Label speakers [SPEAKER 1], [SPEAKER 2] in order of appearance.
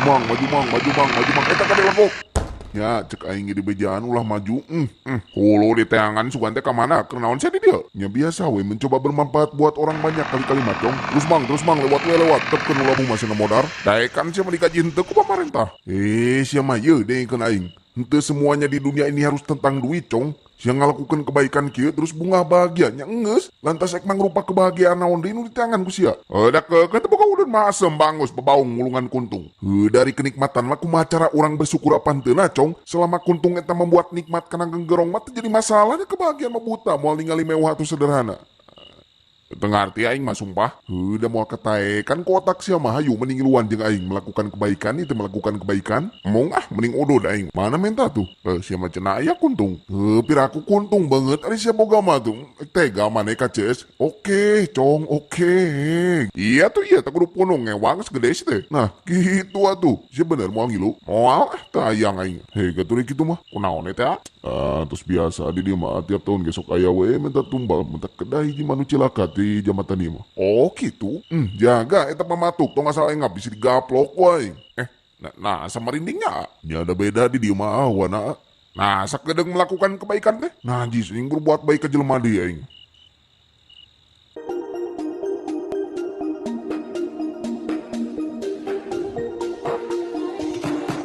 [SPEAKER 1] maju mang, eta kade legok. Ya, cek aing di bejaan ulah maju. Kulo di teangan sugan teh ka mana? Kenaon sih di dia? Ya biasa we mencoba bermanfaat buat orang banyak kali-kali macong. Terus mang lewat we lewat tepkeun ulah masih modar. Daekan sia mah dikaji henteu ku pamarentah. Sia mah ye deungkeun aing. Henteu semuanya di dunia ini harus tentang duit, cong. Yang ngalakukan kebaikan kieu terus bunga bahagianya engeus lantas ek mangrupa kebahagiaan naon deui nu di tangan ku sia. Da ke boga udeun mah asem bangus bebaung ngulungan kuntung. Dari kenikmatan mah kumaha cara orang bersyukur apa henteu na cong. Selama kuntung eta membuat nikmat kana genggerong mah teu jadi masalahnya kebahagiaan mah buta moal ningali mewah atau sederhana. Tengah arti aing mah sumpah. Udah mau ketae kan kotak sia mah hayu mending luan jeung aing melakukan kebaikan itu melakukan kebaikan. Emong mending odo da aing. Mana minta tuh? Sia mah cenah aya kuntung. Pira aku kuntung banget ari sia boga mah tuh. Tega mana kaces. Oke, cong, oke. Iya tuh iya tak kudu punung ngewang segede sih teh. Nah, gitu atuh. Sia bener moal ngilu. Moal teu hayang aing. Hei gatuh kitu mah. Kunaon eta? Terus biasa di dia mah tiap tahun gesok aya we minta tumbal, minta kedai di manu cilaka di jambatan ieu mah. Oh gitu. Jaga eta pamatuk tong asal engap bisa digaplok wae. Nah samarindingnya nya ada beda di dia mah awana. Nah sakedeng melakukan kebaikan teh. Nah jis ing berbuat baik ke jelema deui aing.